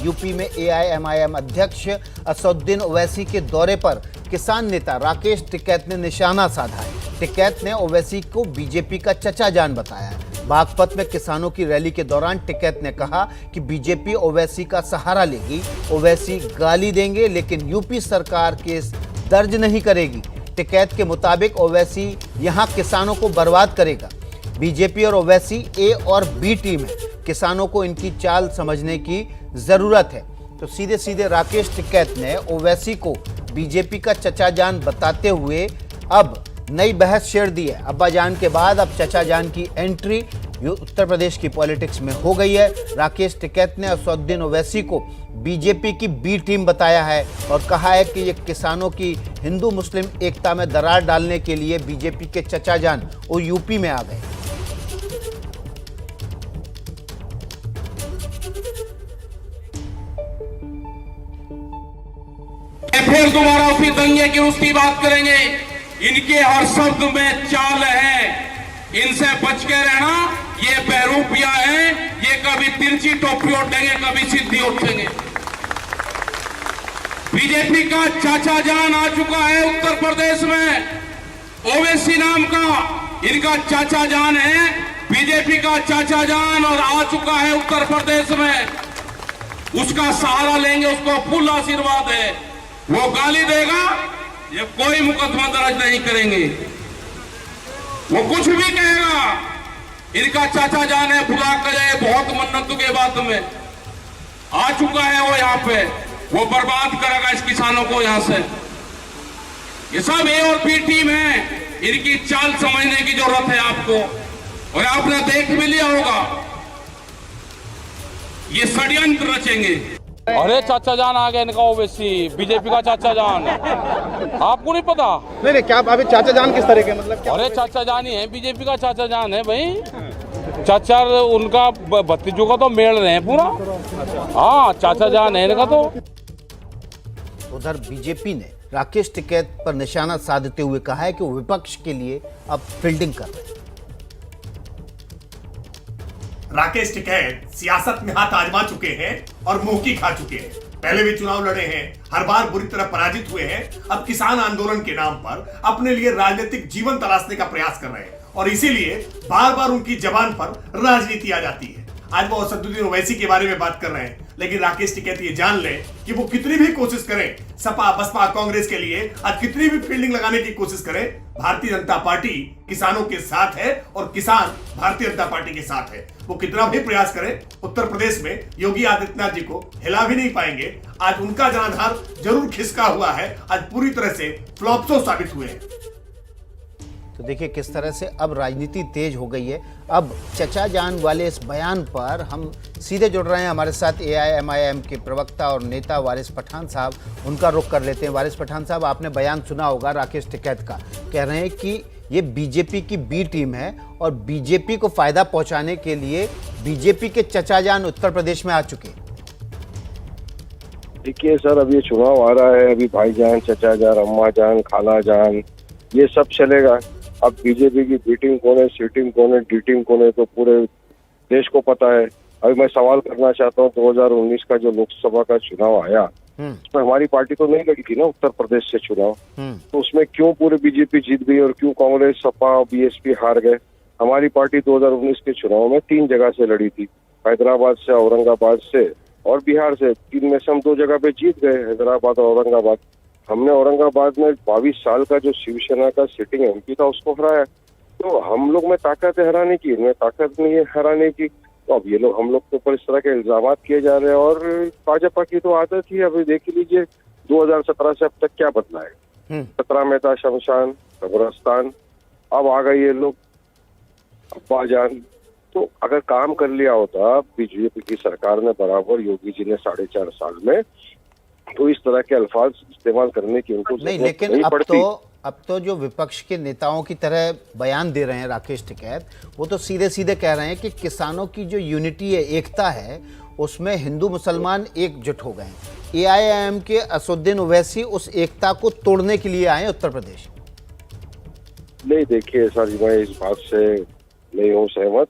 UP में AIMIM अध्यक्ष असदुद्दीन ओवैसी के दौरे पर किसान नेता राकेश टिकैत ने निशाना साधा है। टिकैत ने ओवैसी को बीजेपी का चचा जान बताया है। बागपत में किसानों की रैली के दौरान टिकैत ने कहा कि बीजेपी ओवैसी का सहारा लेगी, ओवैसी गाली देंगे लेकिन यूपी सरकार केस दर्ज नहीं करेगी। टिकैत के मुताबिक ओवैसी यहां किसानों को बर्बाद करेगा। बीजेपी और ओवैसी ए और बी टीम है, किसानों को इनकी चाल समझने की जरूरत है। तो सीधे सीधे राकेश टिकैत ने ओवैसी को बीजेपी का चचा जान बताते हुए अब नई बहस छेड़ दी है। अब्बा जान के बाद अब चचा जान की एंट्री उत्तर प्रदेश की पॉलिटिक्स में हो गई है। राकेश टिकैत ने असदुद्दीन ओवैसी को बीजेपी की बी टीम बताया है और कहा है कि ये किसानों की हिंदू मुस्लिम एकता में दरार डालने के लिए बीजेपी के चचा जान वो यूपी में आ गए। फिर दोबारा उसी दंगे की उसकी बात करेंगे। इनके हर शब्द में चाल है, इनसे बच के रहना। ये बहरूपिया है, ये कभी तिरछी टोपी उठेंगे, कभी सीधी उठेंगे। बीजेपी का चाचा जान आ चुका है उत्तर प्रदेश में, ओवैसी नाम का इनका चाचा जान है, बीजेपी का चाचा जान, और आ चुका है उत्तर प्रदेश में। उसका सहारा लेंगे, उसको फुल आशीर्वाद है। वो गाली देगा, ये कोई मुकदमा दर्ज नहीं करेंगे। वो कुछ भी कहेगा, इनका चाचा जान है, बुला कर जाए। बहुत मन्नतों के बाद में आ चुका है वो यहाँ पे, वो बर्बाद करेगा इस किसानों को यहाँ से। ये सब ए और बी टीम है, इनकी चाल समझने की जरूरत है आपको। और आपने देख भी लिया होगा, ये षड्यंत्र रचेंगे। अरे चाचा जान आ गया इनका ओवैसी, बीजेपी का चाचा जान। आपको नहीं पता? नहीं, क्या अभी चाचा जान किस तरह के, मतलब क्या? अरे चाचा जान ही है, बीजेपी का चाचा जान है भाई। चाचा उनका भतीजों का तो मेल रहे हैं पूरा। हाँ, चाचा जान है इनका तो। उधर बीजेपी ने राकेश टिकैत पर निशाना साधते हुए कहा है कि वो विपक्ष के लिए अब फील्डिंग कर रहे हैं। राकेश टिकैत सियासत में हाथ आजमा चुके हैं और मुंह की खा चुके हैं। पहले भी चुनाव लड़े हैं, हर बार बुरी तरह पराजित हुए हैं। अब किसान आंदोलन के नाम पर अपने लिए राजनीतिक जीवन तलाशने का प्रयास कर रहे हैं और इसीलिए बार बार उनकी जबान पर राजनीति आ जाती है। आज वो असदुद्दीन ओवैसी के बारे में बात कर रहे हैं, लेकिन राकेश टिकैत ये जान ले कि वो कितनी भी कोशिश करें, सपा बसपा कांग्रेस के लिए आज कितनी भी फील्डिंग लगाने की कोशिश करें, भारतीय जनता पार्टी किसानों के साथ है और किसान भारतीय जनता पार्टी के साथ है। वो कितना भी प्रयास करें, उत्तर प्रदेश में योगी आदित्यनाथ जी को हिला भी नहीं पाएंगे। आज उनका जनाधार जरूर खिसका हुआ है, आज पूरी तरह से फ्लॉप शो साबित हुए हैं। तो देखिए किस तरह से अब राजनीति तेज हो गई है। अब चचा जान वाले इस बयान पर हम सीधे जुड़ रहे हैं, हमारे साथ एआईएमआईएम के प्रवक्ता और नेता वारिस पठान साहब, उनका रुख कर लेते हैं। वारिस पठान साहब, आपने बयान सुना होगा राकेश टिकैत का, कह रहे हैं कि ये बीजेपी की बी टीम है और बीजेपी को फायदा पहुंचाने के लिए बीजेपी के चचा जान उत्तर प्रदेश में आ चुके हैं। देखिए सर, अब ये चुनाव आ रहा है, अभी भाईजान, चचा जान, अम्मा जान, खाला जान, ये सब चलेगा। अब बीजेपी की बी टीम कौन है, सी टीम कौन है, डी टीम कौन है, तो पूरे देश को पता है। अभी मैं सवाल करना चाहता हूँ, 2019 का जो लोकसभा का चुनाव आया, उसमें हमारी पार्टी तो नहीं लड़ी थी ना उत्तर प्रदेश से चुनाव, तो उसमें क्यों पूरे बीजेपी जीत गई और क्यों कांग्रेस, सपा, बीएसपी हार गए? हमारी पार्टी 2019 के चुनाव में 3 जगह से लड़ी थी, हैदराबाद से, औरंगाबाद से और बिहार से। 3 में से हम 2 जगह पे जीत गए, हैदराबाद और औरंगाबाद। हमने औरंगाबाद में 22 साल का जो शिवसेना का सिटिंग एमपी था उसको हराया। तो हम लोग में ताकत है हराने की, इनमें ताकत नहीं है हराने की। तो अब ये लोग हम लोग के ऊपर इस तरह के इल्जाम किए जा रहे हैं और भाजपा की तो आदत ही। अभी देख लीजिए 2017 से अब तक क्या बदला है। 17 में था शमशान, कब्रिस्तान, अब आ गए ये लोग अब्बा जान। तो अगर काम कर लिया होता बीजेपी की सरकार ने बराबर, योगी जी ने 4.5 साल में, तो इस तरह के अल्फाज इस्तेमाल करने की उनको नहीं, लेकिन नहीं पड़ती। अब तो जो विपक्ष के नेताओं की तरह बयान दे रहे हैं राकेश टिकैत, वो तो सीधे सीधे कह रहे हैं कि किसानों की जो यूनिटी है, एकता है, उसमें हिंदू मुसलमान एकजुट हो गए हैं। एआईएमआईएम के असदुद्दीन ओवैसी उस एकता को तोड़ने के लिए आए उत्तर प्रदेश। नहीं, देखिए सर, मैं इस बात से नहीं हूँ सहमत।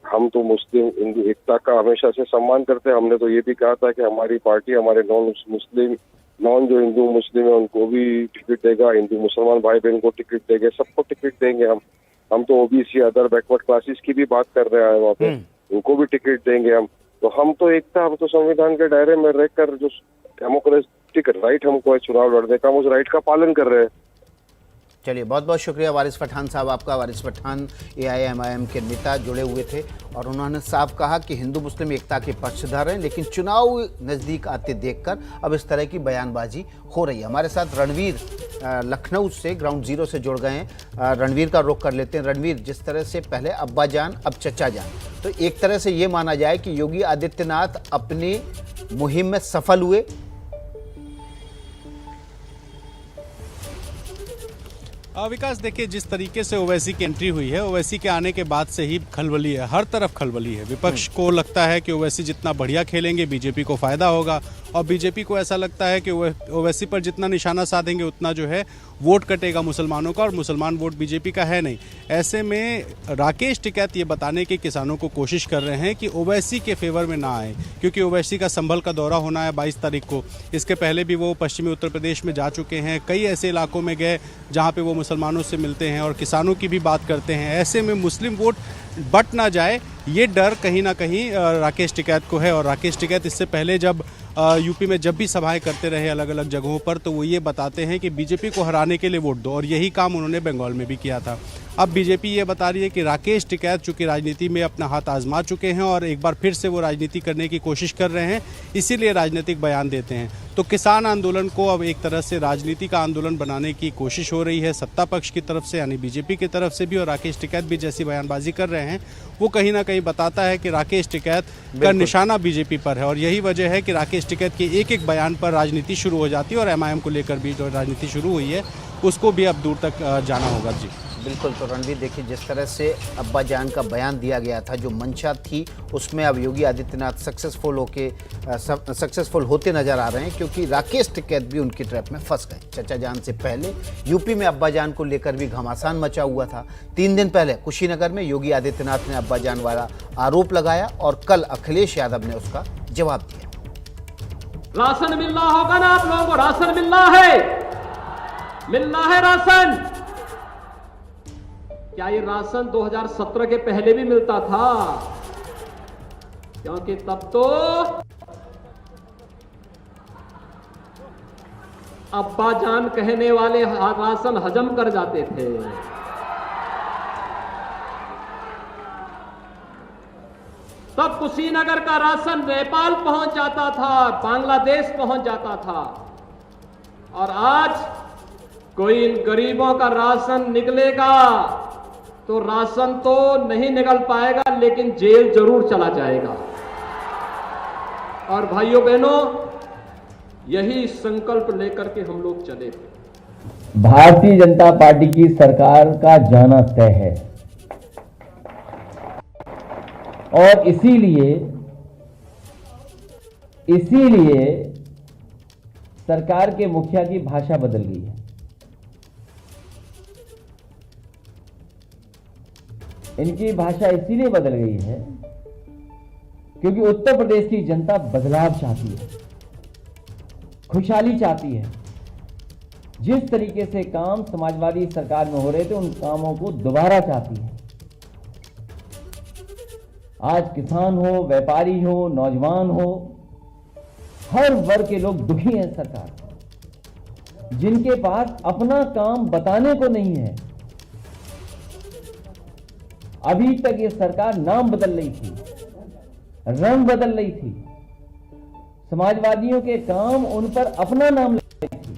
हम तो मुस्लिम हिंदू एकता का हमेशा से सम्मान करते हैं। हमने तो ये भी कहा था कि हमारी पार्टी हमारे नॉन जो हिंदू मुस्लिम है उनको भी टिकट देगा, हिंदू मुसलमान भाई बहन को टिकट देंगे, सबको टिकट देंगे। हम तो ओबीसी अदर बैकवर्ड क्लासेस की भी बात कर रहे हैं वहाँ पे, उनको भी टिकट देंगे हम। तो हम तो एकता, हम तो संविधान के दायरे में रहकर जो डेमोक्रेटिक राइट हमको है चुनाव लड़ने का, हम उस राइट का पालन कर रहे हैं। चलिए, बहुत बहुत शुक्रिया वारिस पठान साहब आपका। वारिस पठान AIMIM के नेता जुड़े हुए थे और उन्होंने साफ कहा कि हिंदू मुस्लिम एकता के पक्षधर हैं, लेकिन चुनाव नज़दीक आते देखकर अब इस तरह की बयानबाजी हो रही है। हमारे साथ रणवीर लखनऊ से ग्राउंड जीरो से जुड़ गए हैं। रणवीर का रुख कर लेते हैं। रणवीर, जिस तरह से पहले अब्बा जान अब चचा जान, तो एक तरह से ये माना जाए कि योगी आदित्यनाथ अपनी मुहिम में सफल हुए। विकास, देखिए जिस तरीके से ओवैसी की एंट्री हुई है, ओवैसी के आने के बाद से ही खलबली है, हर तरफ खलबली है। विपक्ष को लगता है कि ओवैसी जितना बढ़िया खेलेंगे बीजेपी को फायदा होगा, और बीजेपी को ऐसा लगता है कि ओवैसी पर जितना निशाना साधेंगे उतना जो है वोट कटेगा मुसलमानों का, और मुसलमान वोट बीजेपी का है नहीं। ऐसे में राकेश टिकैत ये बताने की किसानों को कोशिश कर रहे हैं कि ओवैसी के फेवर में ना आए, क्योंकि ओवैसी का संभल का दौरा होना है 22 तारीख को। इसके पहले भी वो पश्चिमी उत्तर प्रदेश में जा चुके हैं, कई ऐसे इलाकों में गए जहाँ पे वो मुसलमानों से मिलते हैं और किसानों की भी बात करते हैं। ऐसे में मुस्लिम वोट बट ना जाए, ये डर कहीं ना कहीं राकेश टिकैत को है। और राकेश टिकैत इससे पहले जब यूपी में जब भी सभाएं करते रहे अलग अलग जगहों पर, तो वो ये बताते हैं कि बीजेपी को हराने के लिए वोट दो, और यही काम उन्होंने बंगाल में भी किया था। अब बीजेपी ये बता रही है कि राकेश टिकैत चूंकि राजनीति में अपना हाथ आजमा चुके हैं और एक बार फिर से वो राजनीति करने की कोशिश कर रहे हैं, इसीलिए राजनीतिक बयान देते हैं। तो किसान आंदोलन को अब एक तरह से राजनीति का आंदोलन बनाने की कोशिश हो रही है सत्ता पक्ष की तरफ से, यानी बीजेपी की तरफ से भी। और राकेश टिकैत भी जैसी बयानबाजी कर रहे हैं, वो कहीं ना कहीं बताता है कि राकेश टिकैत का निशाना बीजेपी पर है, और यही वजह है कि राकेश टिकैत के एक एक बयान पर राजनीति शुरू हो जाती है। और MIM को लेकर भी जो राजनीति शुरू हुई है उसको भी अब दूर तक जाना होगा। जी बिल्कुल। तो रणवीर, देखिए जिस तरह से अब्बा जान का बयान दिया गया था, जो मंशा थी, उसमें अब योगी आदित्यनाथ सक्सेसफुल होते नजर आ रहे हैं, क्योंकि राकेश टिकैत भी उनकी ट्रैप में फंस गए। चचा जान से पहले यूपी में अब्बा जान को लेकर भी घमासान मचा हुआ था। 3 दिन पहले कुशीनगर में योगी आदित्यनाथ ने अब्बा जान वाला आरोप लगाया और कल अखिलेश यादव ने उसका जवाब दिया। राशन मिल रहा होगा ना आप लोगों को? राशन मिल रहा है राशन। क्या ये राशन 2017 के पहले भी मिलता था? क्योंकि तब तो अब्बा जान कहने वाले राशन हजम कर जाते थे। तब कुशीनगर का राशन नेपाल पहुंच जाता था, बांग्लादेश पहुंच जाता था। और आज कोई इन गरीबों का राशन निकलेगा तो राशन तो नहीं निकल पाएगा, लेकिन जेल जरूर चला जाएगा। और भाइयों बहनों, यही संकल्प लेकर के हम लोग चले थे। भारतीय जनता पार्टी की सरकार का जाना तय है, और इसीलिए सरकार के मुखिया की भाषा बदल गई है। इनकी भाषा इसीलिए बदल गई है क्योंकि उत्तर प्रदेश की जनता बदलाव चाहती है, खुशहाली चाहती है। जिस तरीके से काम समाजवादी सरकार में हो रहे थे, उन कामों को दोबारा चाहती है। आज किसान हो, व्यापारी हो, नौजवान हो, हर वर्ग के लोग दुखी हैं सरकार से। जिनके पास अपना काम बताने को नहीं है, अभी तक ये सरकार नाम बदल रही थी, रंग बदल रही थी, समाजवादियों के काम उन पर अपना नाम ले रही थी।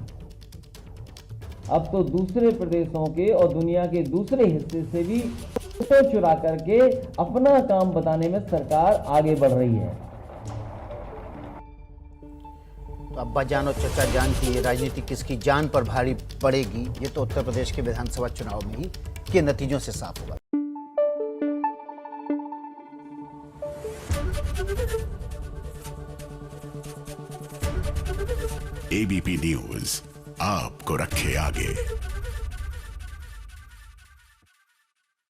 अब तो दूसरे प्रदेशों के और दुनिया के दूसरे हिस्से से भी फोटो चुरा करके अपना काम बताने में सरकार आगे बढ़ रही है। तो अब्बा जान और चचा जान की ये राजनीति किसकी जान पर भारी पड़ेगी, ये तो उत्तर प्रदेश के विधानसभा चुनाव में ही के नतीजों से साफ होगा। ABP न्यूज आपको रखे आगे।